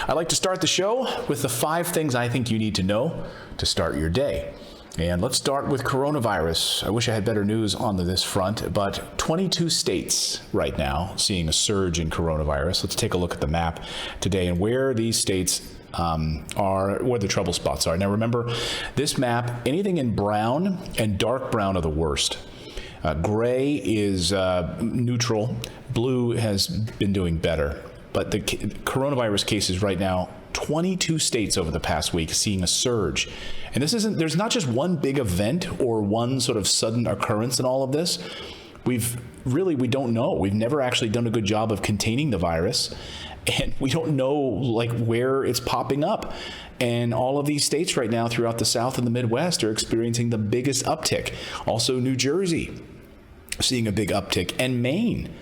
I like to start the show with the 5 things I think you need to know to start your day. And let's start with coronavirus. I wish I had better news on this front, but 22 states right now seeing a surge in coronavirus. Let's take a look at the map today and where these states are, where the trouble spots are. Now remember, this map, anything in brown and dark brown are the worst. Gray is neutral. Blue has been doing better. But the coronavirus cases right now, 22 states over the past week seeing a surge. And there's not just one big event or one sort of sudden occurrence in all of this. We don't know. We've never actually done a good job of containing the virus. And we don't know where it's popping up. And all of these states right now throughout the South and the Midwest are experiencing the biggest uptick. Also New Jersey seeing a big uptick, and Maine.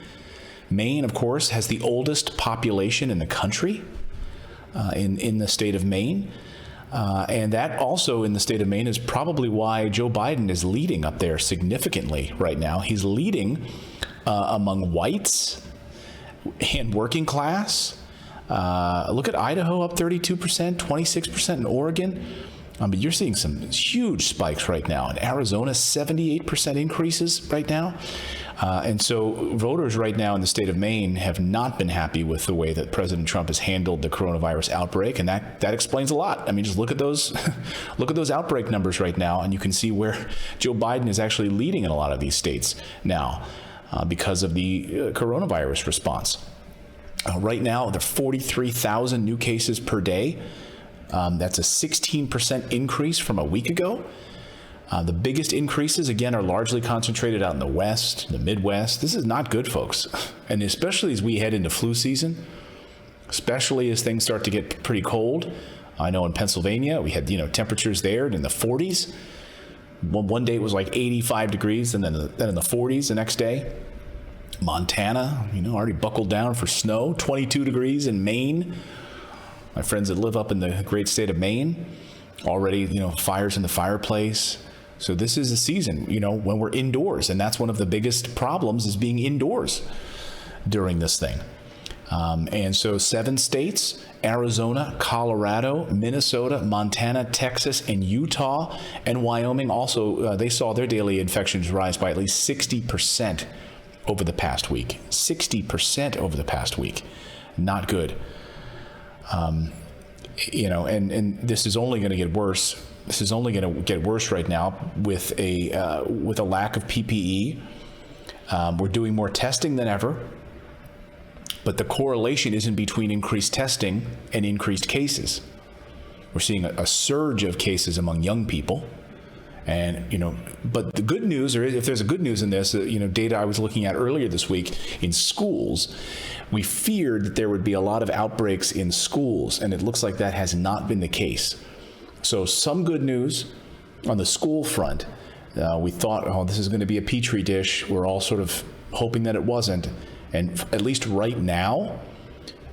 Maine, of course, has the oldest population in the country in the state of Maine. And that also in the state of Maine is probably why Joe Biden is leading up there significantly right now. He's leading among whites and working class. Look at Idaho up 32%, 26% in Oregon. But you're seeing some huge spikes right now. In Arizona, 78% increases right now. And so voters right now in the state of Maine have not been happy with the way that President Trump has handled the coronavirus outbreak. And that explains a lot. I mean, just look at those outbreak numbers right now, and you can see where Joe Biden is actually leading in a lot of these states now because of the coronavirus response. Right now, there are 43,000 new cases per day. That's a 16% increase from a week ago. The biggest increases, again, are largely concentrated out in the West, the Midwest. This is not good, folks. And especially as we head into flu season, especially as things start to get pretty cold. I know in Pennsylvania, we had, temperatures there in the 40s. One day it was like 85 degrees, and then in the 40s the next day. Montana, already buckled down for snow, 22 degrees in Maine. My friends that live up in the great state of Maine, already, fires in the fireplace. So this is a season, when we're indoors. And that's one of the biggest problems is being indoors during this thing. And so 7 states, Arizona, Colorado, Minnesota, Montana, Texas, and Utah, and Wyoming also, they saw their daily infections rise by at least 60% over the past week. 60% over the past week. Not good. And this is only going to get worse. This is only going to get worse right now with a lack of PPE. We're doing more testing than ever, but the correlation isn't between increased testing and increased cases. We're seeing a surge of cases among young people. And, but the good news, or if there's a good news in this, data I was looking at earlier this week in schools, we feared that there would be a lot of outbreaks in schools, and it looks like that has not been the case. So some good news on the school front. We thought, this is going to be a petri dish. We're all sort of hoping that it wasn't. And at least right now,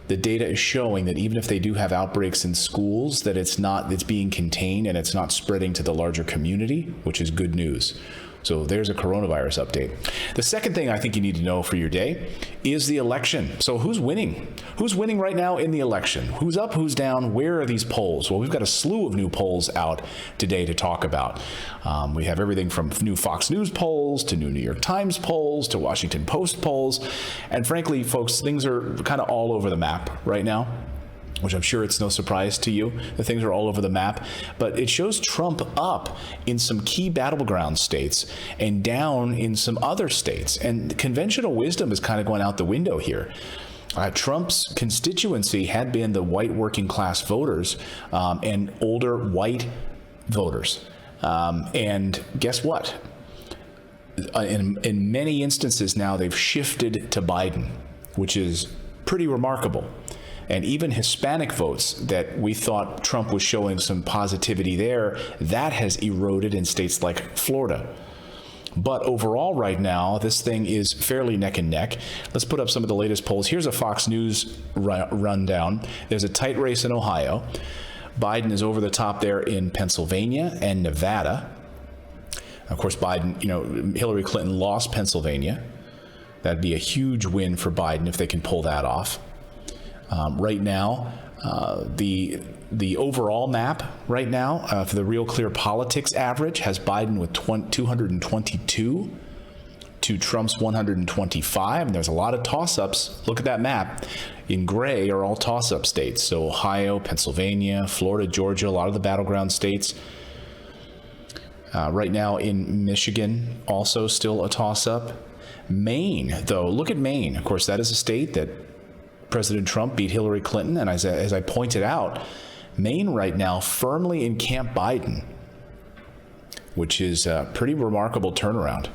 the data is showing that even if they do have outbreaks in schools, that it's being contained and it's not spreading to the larger community, which is good news. So there's a coronavirus update. The second thing I think you need to know for your day is the election. So who's winning? Who's winning right now in the election? Who's up, who's down? Where are these polls? Well, we've got a slew of new polls out today to talk about. We have everything from new Fox News polls to new New York Times polls to Washington Post polls. And frankly, folks, things are kind of all over the map right now, which I'm sure it's no surprise to you. The things are all over the map, but it shows Trump up in some key battleground states and down in some other states. And conventional wisdom is kind of going out the window here. Trump's constituency had been the white working class voters and older white voters. And guess what? In many instances now, they've shifted to Biden, which is pretty remarkable. And even Hispanic votes that we thought Trump was showing some positivity there, that has eroded in states like Florida. But overall right now, this thing is fairly neck and neck. Let's put up some of the latest polls. Here's a Fox News rundown. There's a tight race in Ohio. Biden is over the top there in Pennsylvania and Nevada. Of course, Biden, Hillary Clinton lost Pennsylvania. That'd be a huge win for Biden if they can pull that off. Right now, the overall map right now for the Real Clear Politics average has Biden with 222 to Trump's 125, and there's a lot of toss-ups. Look at that map. In gray are all toss-up states. So Ohio, Pennsylvania, Florida, Georgia, a lot of the battleground states. Right now in Michigan, also still a toss-up. Maine, though, look at Maine. Of course, that is a state that President Trump beat Hillary Clinton, and as I pointed out, Maine right now firmly in Camp Biden, which is a pretty remarkable turnaround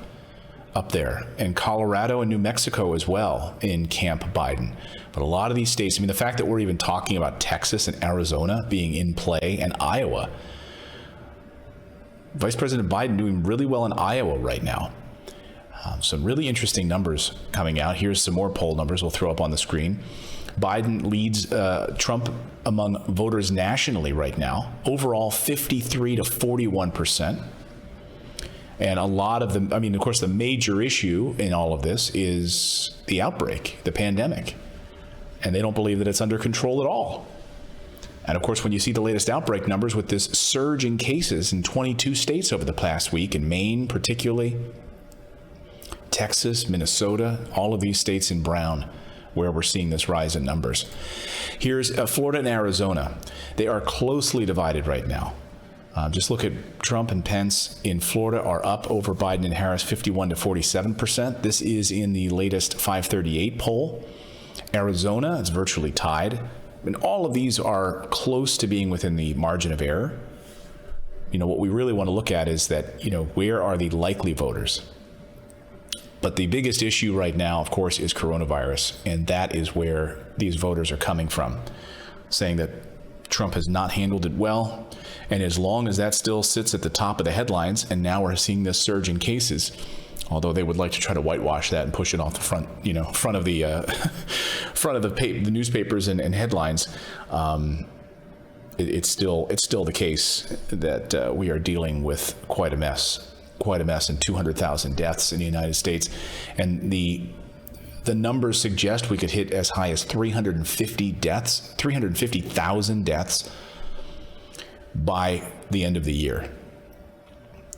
up there. And Colorado and New Mexico as well in Camp Biden. But a lot of these states, I mean, the fact that we're even talking about Texas and Arizona being in play, and Iowa, Vice President Biden doing really well in Iowa right now. Some really interesting numbers coming out. Here's some more poll numbers we'll throw up on the screen. Biden leads Trump among voters nationally right now. Overall, 53 to 41%. And a lot of them, I mean, of course, the major issue in all of this is the outbreak, the pandemic. And they don't believe that it's under control at all. And of course, when you see the latest outbreak numbers with this surge in cases in 22 states over the past week, in Maine particularly, Texas, Minnesota, all of these states in brown, where we're seeing this rise in numbers. Here's Florida and Arizona. They are closely divided right now. Just look at Trump and Pence in Florida are up over Biden and Harris 51 to 47%. This is in the latest 538 poll. Arizona is virtually tied. And all of these are close to being within the margin of error. You know, what we really want to look at is that, you know, where are the likely voters? But the biggest issue right now, of course, is coronavirus. And that is where these voters are coming from, saying that Trump has not handled it well. And as long as that still sits at the top of the headlines, and now we're seeing this surge in cases, although they would like to try to whitewash that and push it off the front, you know, front of the the newspapers and headlines, it's still the case that we are dealing with quite a mess, and 200,000 deaths in the United States, and the numbers suggest we could hit as high as 350,000 deaths by the end of the year.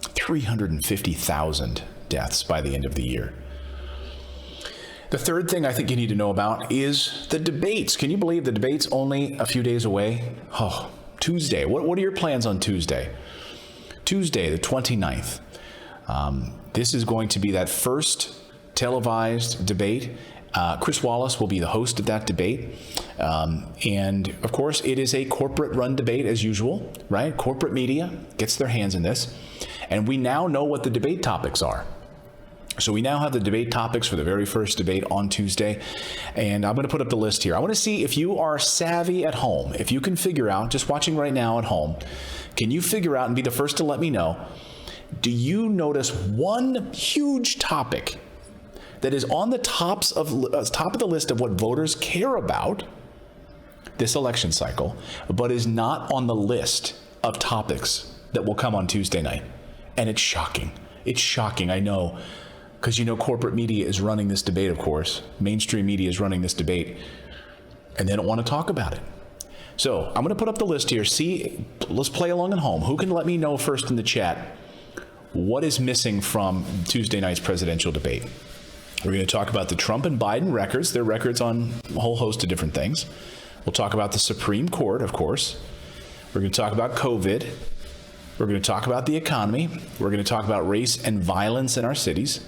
350,000 deaths by the end of the year. The third thing I think you need to know about is the debates. Can you believe the debate's only a few days away? Oh, Tuesday. What are your plans on Tuesday? Tuesday, the 29th. This is going to be that first televised debate. Chris Wallace will be the host of that debate. And of course, it is a corporate run debate as usual, right? Corporate media gets their hands in this. And we now know what the debate topics are. So we now have the debate topics for the very first debate on Tuesday. And I'm going to put up the list here. I want to see if you are savvy at home, if you can figure out, just watching right now at home, can you figure out and be the first to let me know, do you notice one huge topic that is on the top of the list of what voters care about this election cycle, but is not on the list of topics that will come on Tuesday night? And it's shocking. It's shocking, I know, because you know corporate media is running this debate, of course. Mainstream media is running this debate, and they don't want to talk about it. So I'm going to put up the list here. See, let's play along at home. Who can let me know first in the chat what is missing from Tuesday night's presidential debate? We're going to talk about the Trump and Biden records, their records on a whole host of different things. We'll talk about the Supreme Court, of course. We're going to talk about COVID. We're going to talk about the economy. We're going to talk about race and violence in our cities.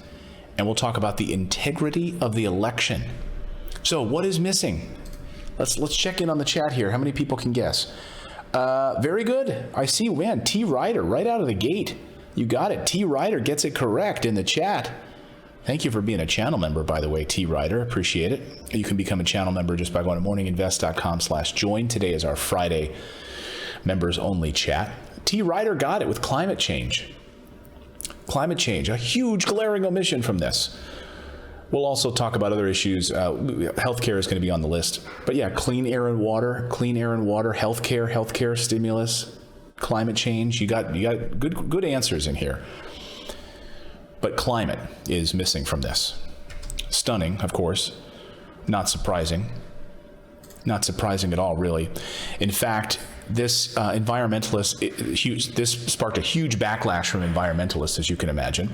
And we'll talk about the integrity of the election. So what is missing? Let's check in on the chat here. How many people can guess? Very good. I see, man, T. Ryder right out of the gate. You got it. T. Ryder gets it correct in the chat. Thank you for being a channel member, by the way, T. Ryder. Appreciate it. You can become a channel member just by going to morninginvest.com/join. Today is our Friday members only chat. T. Ryder got it with climate change. Climate change, a huge glaring omission from this. We'll also talk about other issues. Healthcare is going to be on the list. But yeah, clean air and water, healthcare stimulus, climate change. You got good answers in here. But climate is missing from this. Stunning, of course, not surprising. Not surprising at all, really. In fact, this this sparked a huge backlash from environmentalists, as you can imagine.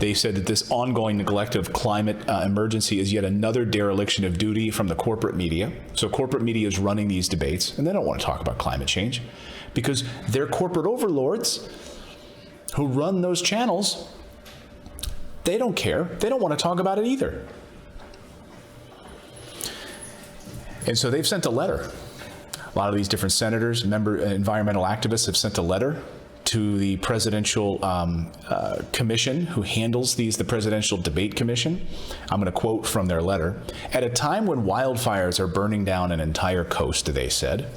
They said that this ongoing neglect of climate emergency is yet another dereliction of duty from the corporate media. So corporate media is running these debates, and they don't want to talk about climate change because their corporate overlords who run those channels, they don't care. They don't want to talk about it either. And so they've sent a letter. A lot of these different senators, environmental activists have sent a letter to the presidential commission who handles the presidential debate commission. I'm going to quote from their letter. At a time when wildfires are burning down an entire coast, they said,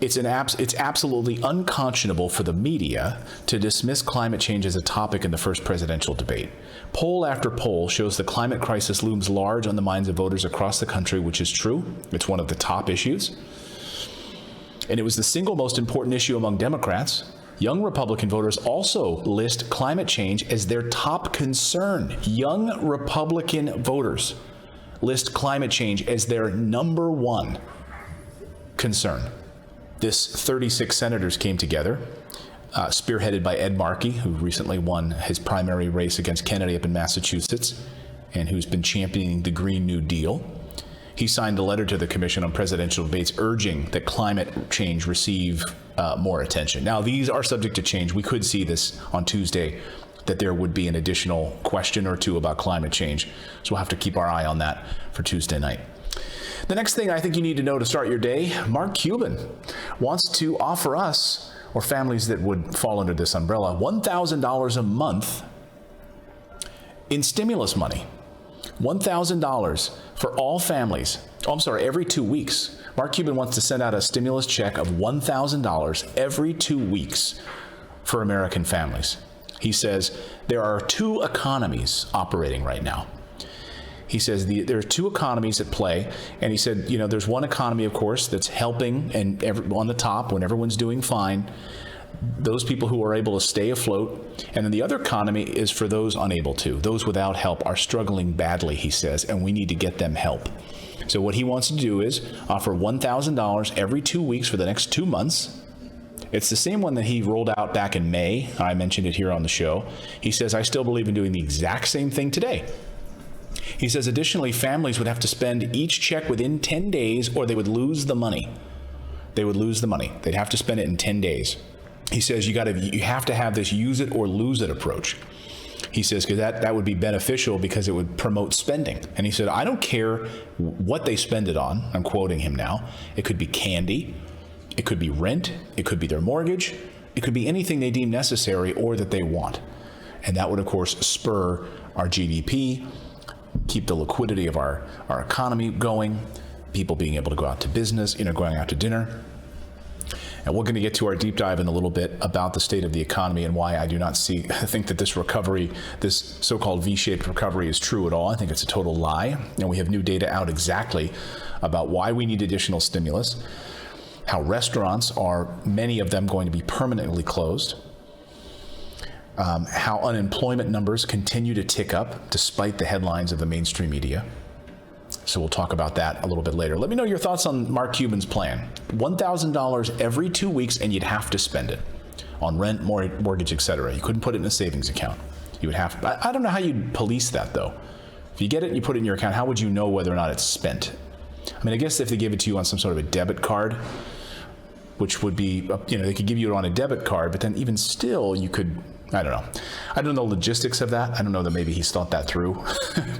it's absolutely unconscionable for the media to dismiss climate change as a topic in the first presidential debate. Poll after poll shows the climate crisis looms large on the minds of voters across the country, which is true. It's one of the top issues. And it was the single most important issue among Democrats. Young Republican voters also list climate change as their top concern. Young Republican voters list climate change as their number one concern. This 36 senators came together, spearheaded by Ed Markey, who recently won his primary race against Kennedy up in Massachusetts, and who's been championing the Green New Deal. He signed a letter to the Commission on Presidential Debates urging that climate change receive more attention. Now, these are subject to change. We could see this on Tuesday, that there would be an additional question or two about climate change. So we'll have to keep our eye on that for Tuesday night. The next thing I think you need to know to start your day, Mark Cuban wants to offer us, or families that would fall under this umbrella, $1,000 a month in stimulus money. $1,000 for all families. Every 2 weeks. Mark Cuban wants to send out a stimulus check of $1,000 every 2 weeks for American families. He says there are two economies operating right now. He says there are two economies at play, and he said, there's one economy, of course, that's helping and on the top when everyone's doing fine, those people who are able to stay afloat, and then the other economy is for those unable to. Those without help are struggling badly, he says, and we need to get them help. So what he wants to do is offer $1,000 every 2 weeks for the next 2 months. It's the same one that he rolled out back in May. I mentioned it here on the show. He says, I still believe in doing the exact same thing today. He says, additionally, families would have to spend each check within 10 days or they would lose the money. They would lose the money. They'd have to spend it in 10 days. He says, you have to have this use it or lose it approach. He says, because that would be beneficial because it would promote spending. And he said, I don't care what they spend it on. I'm quoting him now. It could be candy. It could be rent. It could be their mortgage. It could be anything they deem necessary or that they want. And that would, of course, spur our GDP, keep the liquidity of our economy going, people being able to go out to business, going out to dinner. And we're going to get to our deep dive in a little bit about the state of the economy and why I do not think that this recovery, this so-called V-shaped recovery, is true at all. I think it's a total lie. And we have new data out exactly about why we need additional stimulus, how restaurants are, many of them, going to be permanently closed, how unemployment numbers continue to tick up despite the headlines of the mainstream media. So we'll talk about that a little bit later. Let me know your thoughts on Mark Cuban's plan. $1,000 every 2 weeks, and you'd have to spend it on rent, mortgage, etc. You couldn't put it in a savings account. You would have to. I don't know how you'd police that, though. If you get it and you put it in your account, how would you know whether or not it's spent? I mean, I guess if they give it to you on some sort of a debit card, which would be, they could give you it on a debit card, but then even still, you could, I don't know. I don't know the logistics of that. I don't know that maybe he's thought that through.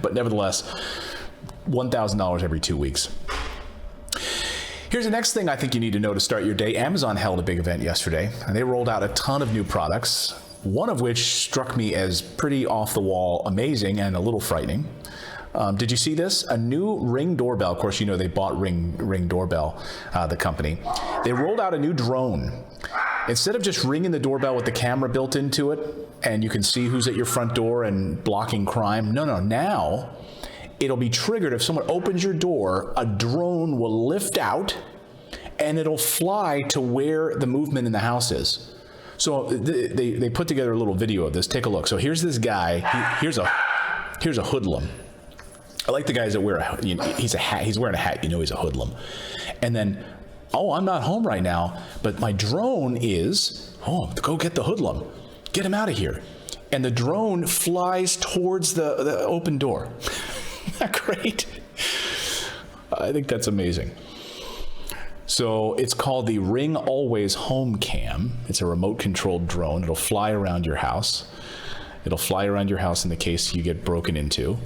But nevertheless, $1,000 every 2 weeks. Here's the next thing I think you need to know to start your day. Amazon held a big event yesterday, and they rolled out a ton of new products, one of which struck me as pretty off-the-wall amazing and a little frightening. Did you see this? A new Ring doorbell. Of course, they bought Ring Doorbell, the company. They rolled out a new drone. Instead of just ringing the doorbell with the camera built into it, and you can see who's at your front door and blocking crime. No, now it'll be triggered if someone opens your door, a drone will lift out, and it'll fly to where the movement in the house is. So they put together a little video of this. Take a look. So here's this guy. Here's a hoodlum. I like the guys that wear he's wearing a hat, he's a hoodlum. And then, oh, I'm not home right now, but my drone is, go get the hoodlum. Get him out of here. And the drone flies towards the open door. Isn't that great? I think that's amazing. So it's called the Ring Always Home Cam. It's a remote controlled drone. It'll fly around your house. It'll fly around your house in the case you get broken into,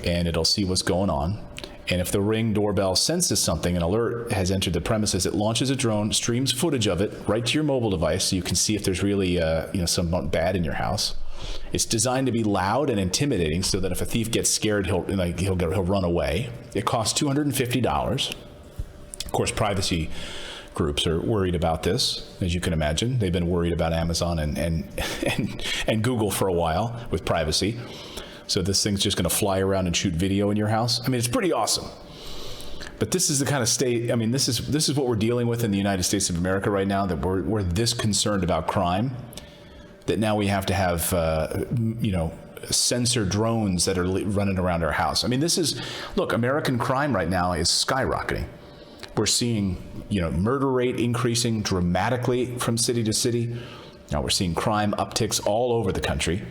and it'll see what's going on. And if the Ring doorbell senses something, an alert has entered the premises, it launches a drone, streams footage of it right to your mobile device so you can see if there's really something bad in your house. It's designed to be loud and intimidating so that if a thief gets scared, he'll run away. It costs $250. Of course, privacy groups are worried about this, as you can imagine. They've been worried about Amazon and Google for a while with privacy. So this thing's just going to fly around and shoot video in your house. I mean, it's pretty awesome. But this is the kind of state, I mean, this is what we're dealing with in the United States of America right now, that we're this concerned about crime, that now we have to have, sensor drones that are running around our house. I mean, look, American crime right now is skyrocketing. We're seeing, murder rate increasing dramatically from city to city. Now we're seeing crime upticks all over the country.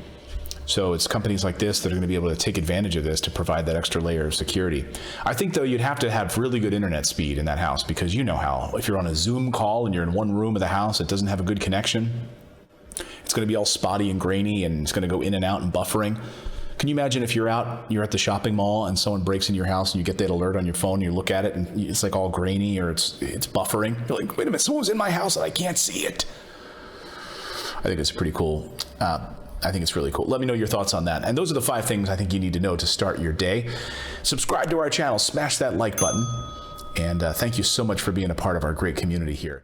So it's companies like this that are going to be able to take advantage of this to provide that extra layer of security. I think, though, you'd have to have really good internet speed in that house, because you know how, if you're on a Zoom call and you're in one room of the house, it doesn't have a good connection. It's going to be all spotty and grainy, and it's going to go in and out and buffering. Can you imagine if you're at the shopping mall and someone breaks into your house and you get that alert on your phone and you look at it and it's like all grainy or it's buffering? You're like, wait a minute, someone's in my house and I can't see it. I think it's pretty cool. I think it's really cool. Let me know your thoughts on that. And those are the 5 things I think you need to know to start your day. Subscribe to our channel, smash that like button. And thank you so much for being a part of our great community here.